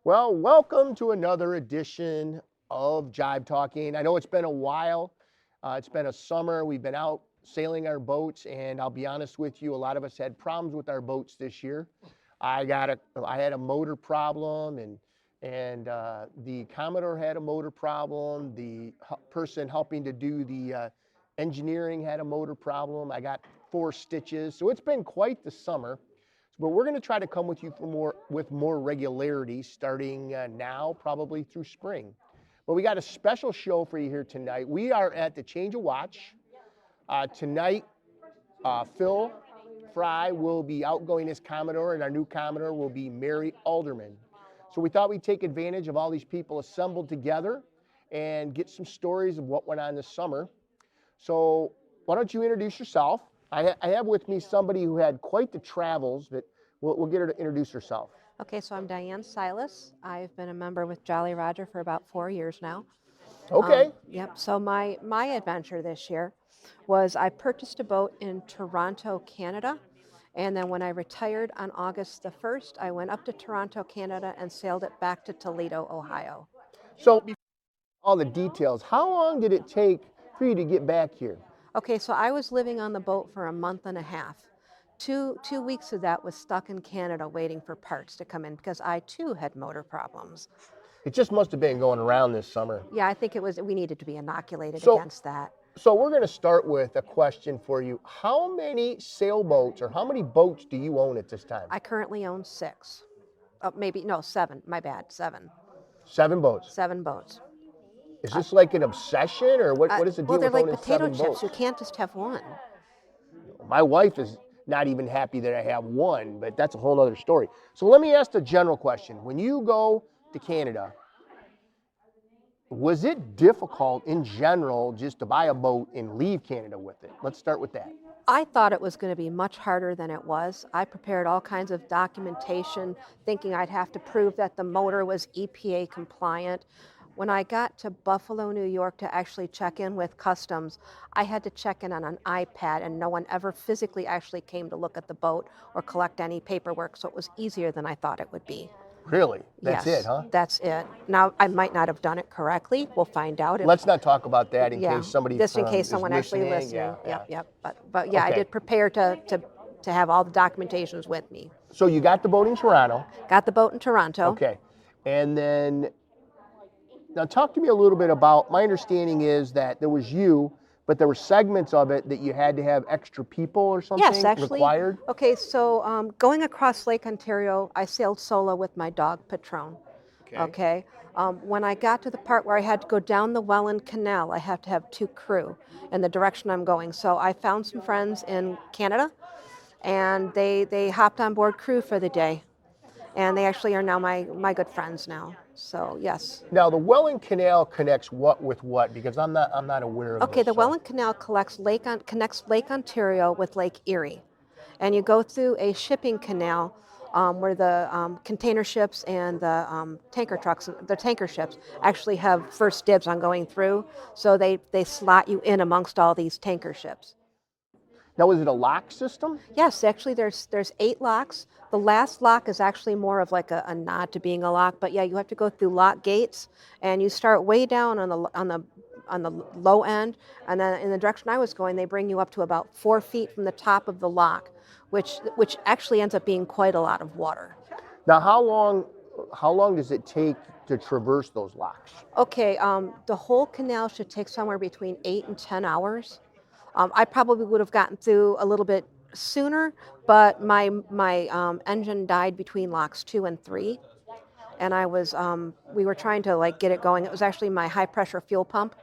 Well, welcome to another edition of Jibe Talking. I know it's been a while. It's been a summer. We've been out sailing our boats, and I'll be honest with you, a lot of us had problems with our boats this year. I had a motor problem, and the Commodore had a motor problem. The person helping to do the engineering had a motor problem. I got 4 stitches, so it's been quite the summer. But we're going to try to come with you with more regularity starting now, probably through spring. But we got a special show for you here tonight. We are at the Change of Watch. Tonight, Phil Fry will be outgoing as Commodore, and our new Commodore will be Mary Alderman. So we thought we'd take advantage of all these people assembled together and get some stories of what went on this summer. So why don't you introduce yourself? I have with me somebody who had quite the travels, but we'll get her to introduce herself. Okay, so I'm Diane Silas. I've been a member with Jolly Roger for about 4 years now. Okay. Yep. So my adventure this year was I purchased a boat in Toronto, Canada, and then when I retired on August the 1st, I went up to Toronto, Canada, and sailed it back to Toledo, Ohio. So all the details, how long did it take for you to get back here? Okay, so I was living on the boat for a month and a half. Two weeks of that was stuck in Canada waiting for parts to come in because I too had motor problems. It just must have been going around this summer. Yeah, I think we needed to be inoculated So, against that. so we're going to start with a question for you. How many sailboats or how many boats do you own at this time? I currently own 6. Maybe, no, 7. My bad, 7. 7 boats. 7 boats. Is this like an obsession, or what is the deal Well, they're with like owning potato 7 chips. boats? You can't just have one. My wife is not even happy that I have one, but that's a whole other story. So let me ask the general question. When you go to Canada, was it difficult in general just to buy a boat and leave Canada with it? Let's start with that. I thought it was going to be much harder than it was. I prepared all kinds of documentation, thinking I'd have to prove that the motor was EPA compliant. When I got to Buffalo, New York to actually check in with customs, I had to check in on an iPad, and no one ever physically actually came to look at the boat or collect any paperwork, so it was easier than I thought it would be. Really? That's Yes, it, huh? that's it. Now, I might not have done it correctly. We'll find out. Let's not talk about that in Yeah, case somebody just in case is someone actually listening. listening. Yeah. Yep. But yeah, I Okay. did prepare to have all the documentations with me. So you got the boat in Toronto. Got the boat in Toronto. Okay. And then, now talk to me a little bit about, my understanding is that there was you, but there were segments of it that you had to have extra people or something Yes, actually. required? Okay, so going across Lake Ontario, I sailed solo with my dog, Patron. Okay. When I got to the part where I had to go down the Welland Canal, I have to have 2 crew in the direction I'm going. So I found some friends in Canada, and they hopped on board crew for the day. And they actually are now my good friends now. So yes. Now the Welland Canal connects what with what? Because I'm not aware of Okay, this. the Welland Canal connects Lake Ontario with Lake Erie, and you go through a shipping canal where the container ships and the tanker ships actually have first dibs on going through. So they slot you in amongst all these tanker ships. Now, is it a lock system? Yes, actually, there's 8 locks. The last lock is actually more of like a nod to being a lock, but yeah, you have to go through lock gates, and you start way down on the low end, and then in the direction I was going, they bring you up to about 4 feet from the top of the lock, which actually ends up being quite a lot of water. Now, how long does it take to traverse those locks? Okay, the whole canal should take somewhere between 8 and 10 hours. I probably would have gotten through a little bit sooner, but my engine died between locks 2 and 3, and we were trying to like get it going. It was actually my high pressure fuel pump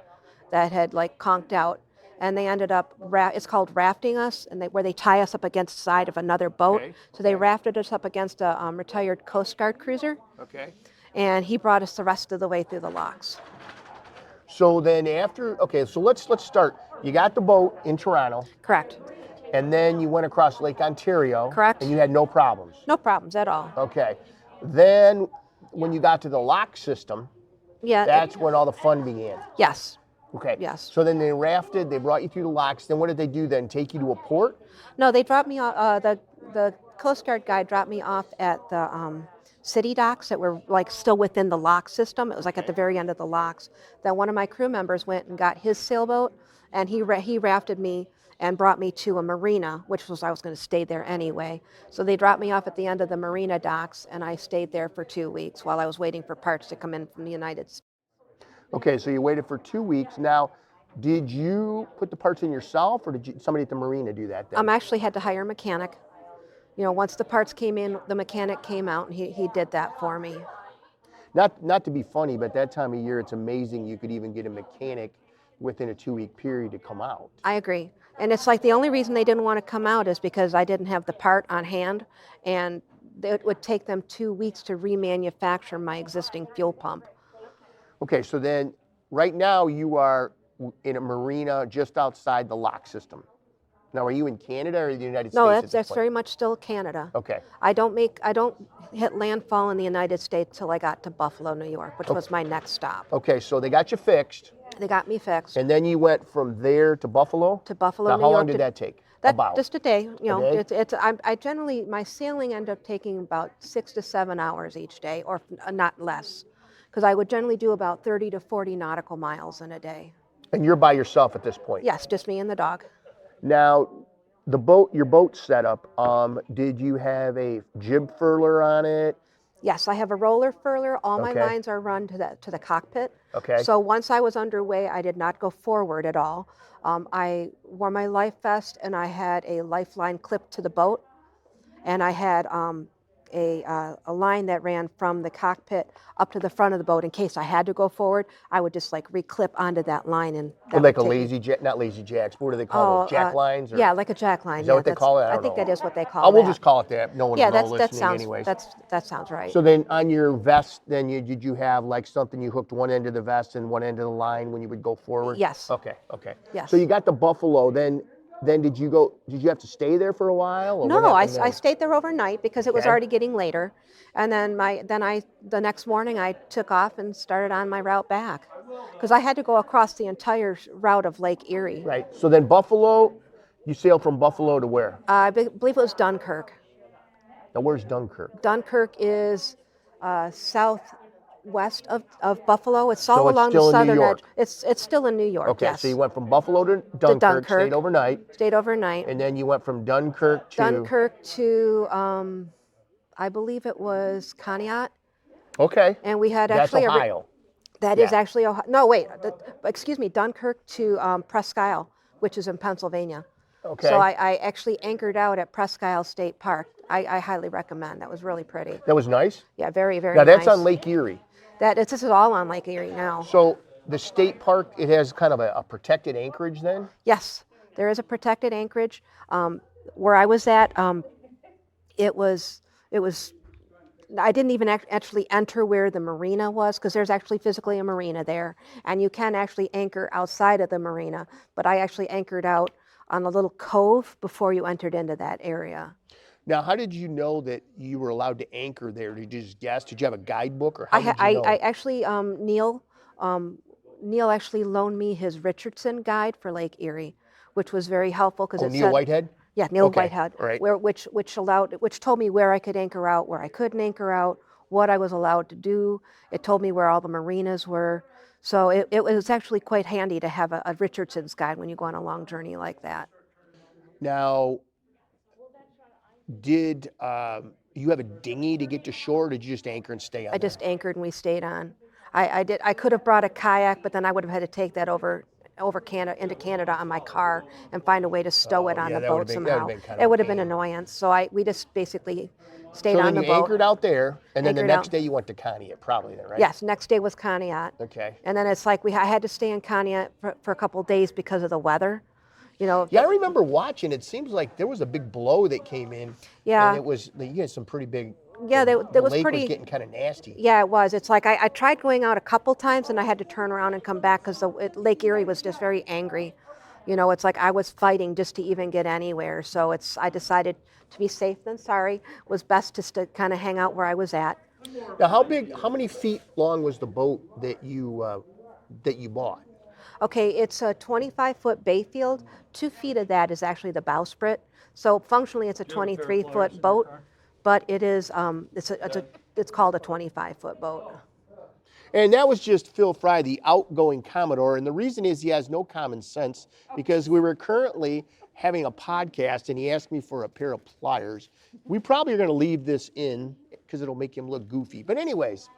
that had like conked out, and they ended up it's called rafting us, and where they tie us up against the side of another boat. Okay. So they rafted us up against a retired Coast Guard cruiser, Okay. and he brought us the rest of the way through the locks. So then so let's start. You got the boat in Toronto, Correct. and then you went across Lake Ontario. Correct. And you had no problems. No problems at all. Okay. Then when you got to the lock system, Yeah. that's when all the fun began. Yes. Okay. Yes. So then they rafted, they brought you through the locks. Then what did they do then? Take you to a port? No, they dropped me off. The Coast Guard guy dropped me off at the city docks that were like still within the lock system. It was like at the very end of the locks. Then one of my crew members went and got his sailboat, and he rafted me and brought me to a marina, which was I was going to stay there anyway. So they dropped me off at the end of the marina docks, and I stayed there for 2 weeks while I was waiting for parts to come in from the United States. Okay, so you waited for 2 weeks. Now, did you put the parts in yourself, or did somebody at the marina do that then? Actually had to hire a mechanic. Once the parts came in, the mechanic came out and he did that for me. Not to be funny, but that time of year, it's amazing you could even get a mechanic within a 2-week period to come out. I agree. And it's like the only reason they didn't want to come out is because I didn't have the part on hand, and it would take them 2 weeks to remanufacture my existing fuel pump. Okay, so then right now you are in a marina just outside the lock system. Now, are you in Canada or the United States? No, that's very much still Canada. Okay. I don't hit landfall in the United States till I got to Buffalo, New York, which was my next stop. Okay, so they got you fixed. They got me fixed. And then you went from there to Buffalo? To Buffalo, now, New York. How long did that take? About? Just a day. A day? I generally, my sailing ended up taking about 6 to 7 hours each day, or not less, because I would generally do about 30 to 40 nautical miles in a day. And you're by yourself at this point? Yes, just me and the dog. Now, your boat setup, did you have a jib furler on it? Yes, I have a roller furler. All my Okay. lines are run to the cockpit. Okay. So once I was underway, I did not go forward at all. I wore my life vest, and I had a lifeline clipped to the boat, and I had a line that ran from the cockpit up to the front of the boat. In case I had to go forward, I would just like reclip onto that line, and that like a would take lazy jack, not lazy jacks. What do they call those? Jack lines? Or? Yeah, like a jack line. Is that what they call it? I think know. that is what they call it. it. We'll just call it that. No one will know that listening sounds anyways. that sounds right. So then on your vest, then did you have like something you hooked one end of the vest and one end of the line when you would go forward? Yes. Okay. Yes. So you got to Buffalo, then did you have to stay there for a while? Or No, I stayed there overnight because it was Okay. already getting later. And then the next morning I took off and started on my route back, because I had to go across the entire route of Lake Erie. Right. So then Buffalo, you sailed from Buffalo to where? I believe it was Dunkirk. Now where's Dunkirk? Dunkirk is southwest of Buffalo. It's all So it's along still the in New southern York. edge. It's still in New York. Okay, Yes. so you went from Buffalo to Dunkirk, stayed overnight, and then you went from Dunkirk to I believe it was Conneaut. Okay. And we had That's actually Ohio. That is actually Ohio. No, wait. Excuse me. Dunkirk to Presque Isle, which is in Pennsylvania. Okay. So I actually anchored out at Presque Isle State Park. I highly recommend. That was really pretty. That was nice? Yeah, very, very Now nice. that's on Lake Erie. This is all on Lake Erie now. So the state park, it has kind of a protected anchorage then? Yes, there is a protected anchorage. Where I was at, it was. I didn't even actually enter where the marina was, because there's actually physically a marina there, and you can actually anchor outside of the marina. But I actually anchored out on a little cove before you entered into that area. Now, how did you know that you were allowed to anchor there? Did you just guess? Did you have a guidebook, or how did you know? I actually, Neil actually loaned me his Richardson guide for Lake Erie, which was very helpful because it Neil said, Whitehead? Yeah, Neil Okay, Whitehead, right. which told me where I could anchor out, where I couldn't anchor out, what I was allowed to do. It told me where all the marinas were. So it was actually quite handy to have a Richardson's guide when you go on a long journey like that. Now, did you have a dinghy to get to shore, or did you just anchor and stay on I just anchored and we stayed on. I could have brought a kayak, but then I would have had to take that over Canada, into Canada on my car, and find a way to stow it on the boat somehow. It would have been annoyance. So we just basically stayed on the boat. So then you anchored out there, and then the Anchored next out. day you went to Conneaut, probably then, right? Yes, next day was Conneaut. Okay. And then it's like I had to stay in Conneaut for a couple of days because of the weather. Yeah, I remember watching. It seems like there was a big blow that came in. Yeah. And you had some pretty big. Yeah, the was lake pretty. was getting kind of nasty. Yeah, it was. It's like I tried going out a couple times, and I had to turn around and come back because Lake Erie was just very angry. It's like I was fighting just to even get anywhere. So I decided to be safe than sorry. It was best just to kind of hang out where I was at. Now, how many feet long was the boat that you bought? Okay, it's a 25-foot bayfield. 2 feet of that is actually the bowsprit. So functionally, it's a 23-foot boat, but it is it's a it's called a 25-foot boat. And that was just Phil Fry, the outgoing Commodore. And the reason is he has no common sense, because we were currently having a podcast and he asked me for a pair of pliers. We probably are going to leave this in because it'll make him look goofy. But anyways,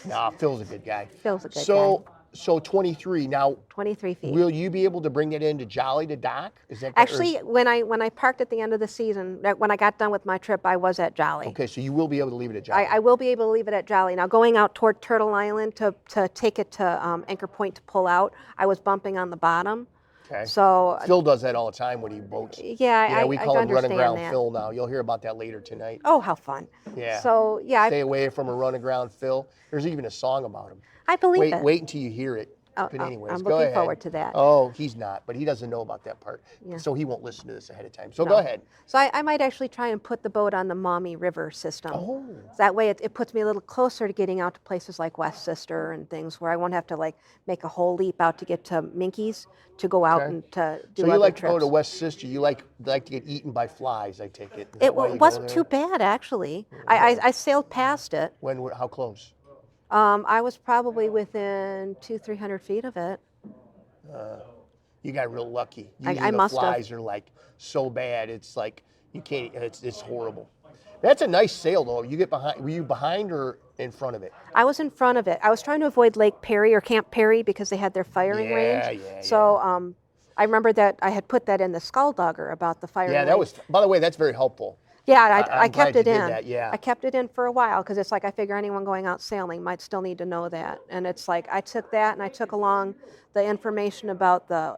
nah, Phil's a good guy. Phil's a good guy. So 23. Now, 23 feet. will you be able to bring it into Jolly to dock? Is that Actually, when I parked at the end of the season, when I got done with my trip, I was at Jolly. Okay, so you will be able to leave it at Jolly. I will be able to leave it at Jolly. Now, going out toward Turtle Island to take it to Anchor Point to pull out, I was bumping on the bottom. Okay. So Phil does that all the time when he boats. yeah, we I call him Run understand Aground that. Phil now. You'll hear about that later tonight. Oh, how fun. Yeah. So yeah, Stay away from a Run Aground Phil. There's even a song about him. I believe it. Wait until you hear it. Oh, But anyways, I'm go looking ahead. forward to that. Oh, he's not, but he doesn't know about that part. Yeah. So he won't listen to this ahead of time. So No. go ahead. So I might actually try and put the boat on the Maumee River system. Oh. That way it puts me a little closer to getting out to places like West Sister and things where I won't have to like make a whole leap out to get to Minky's to go out Okay. and to do So you other like to trips. go to West Sister. You like to get eaten by flies, I take it. Is that It why you go wasn't there? too bad, actually. I sailed past it. How close? I was probably within 200-300 feet of it. You got real lucky. I Usually the must have. flies are like so bad. It's like you can't. It's horrible. That's a nice sail though. You get behind. Were you behind or in front of it? I was in front of it. I was trying to avoid Lake Perry or Camp Perry because they had their firing range. Yeah. So I remember that I had put that in the Skulldugger about the firing range. Yeah, that was. By the way, that's very helpful. Yeah, I'm I kept glad it you in. did that, yeah. I kept it in for a while because it's like I figure anyone going out sailing might still need to know that. And it's like I took that and I took along the information about the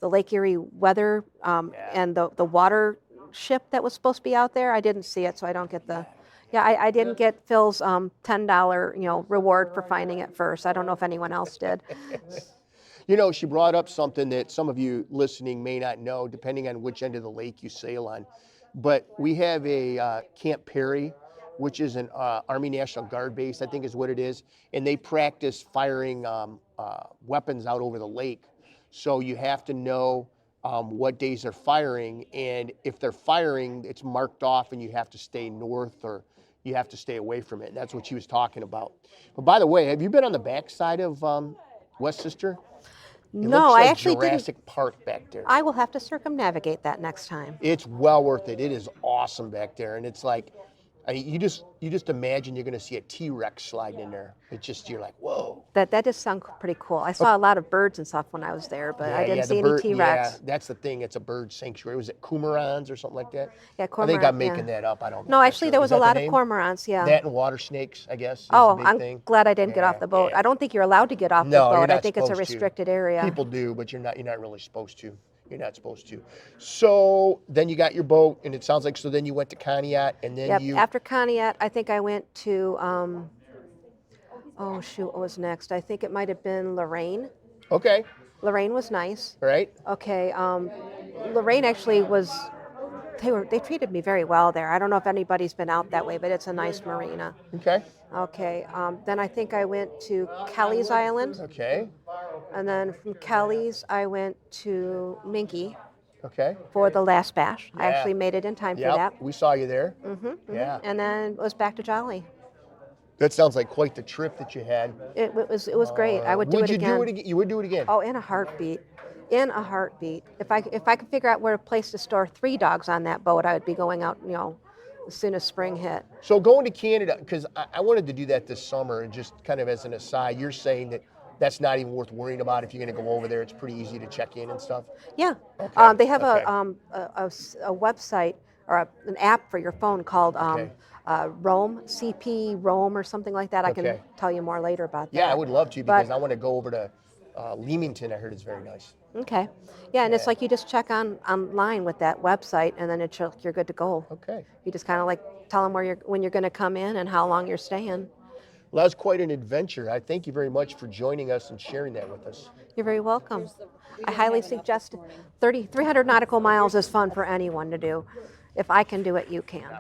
Lake Erie weather and the water ship that was supposed to be out there. I didn't see it, so I don't get the. Yeah, I didn't get Phil's $10 reward for finding it first. I don't know if anyone else did. You know, she brought up something that some of you listening may not know, depending on which end of the lake you sail on. But we have a Camp Perry, which is an Army National Guard base, I think is what it is. And they practice firing weapons out over the lake. So you have to know what days they're firing. And if they're firing, it's marked off and you have to stay north or you have to stay away from it. And that's what she was talking about. But by the way, have you been on the backside of West Sister? It No, looks like I actually Jurassic didn't. Park back there. I will have to circumnavigate that next time. It's well worth it. It is awesome back there, and it's like, you just imagine you're going to see a T-Rex sliding in there. It's just you're like, whoa. That does sound pretty cool. I saw a lot of birds and stuff when I was there, but I didn't see any T-Rex. Yeah, that's the thing. It's a bird sanctuary. Was it cormorants or something like that? Yeah, I cormorant. think I'm making that up. I don't know. No, actually, there Is was that a the lot of name? cormorants. Yeah. That and water snakes, I guess. Is Oh, the big I'm thing. glad I didn't get off the boat. Yeah. I don't think you're allowed to get off No, the you're boat. not I think it's a supposed to. restricted area. People do, but you're not really supposed to. You're not supposed to. So then you got your boat, and it sounds like so. Then you went to Conneaut, and then Yep. you. After Conneaut, I think I went to. Oh shoot, what was next? I think it might have been Lorraine. Okay. Lorraine was nice. Right. Okay. Lorraine actually was. They treated me very well there. I don't know if anybody's been out that way, but it's a nice marina. Okay. Okay. Then I think I went to Kelly's Island, Okay. and then from Kelly's I went to Minky Okay. for the last bash. I Yeah. actually made it in time for Yep. that. We saw you there. Yeah. And then it was back to Jolly. That sounds like quite the trip that you had. It was great. I would do it again. Do it again? You would do it again? Oh, in a heartbeat. In a heartbeat. If I could figure out where a place to store 3 dogs on that boat, I would be going out, as soon as spring hit. So going to Canada, because I wanted to do that this summer, and just kind of as an aside, you're saying that that's not even worth worrying about if you're going to go over there. It's pretty easy to check in and stuff. Yeah. Okay, They have okay. a website or an app for your phone called Okay. Roam, CP Roam or something like that. I can Okay. tell you more later about that. Yeah, I would love to But- because I want to go over to Leamington. I heard it's very nice. Okay. Yeah, and it's Yeah. like you just check online with that website, and then you're good to go. Okay. You just kind of like tell them when you're going to come in and how long you're staying. Well, that was quite an adventure. I thank you very much for joining us and sharing that with us. You're very welcome. I highly suggest 300 nautical miles is fun for anyone to do. If I can do it, you can.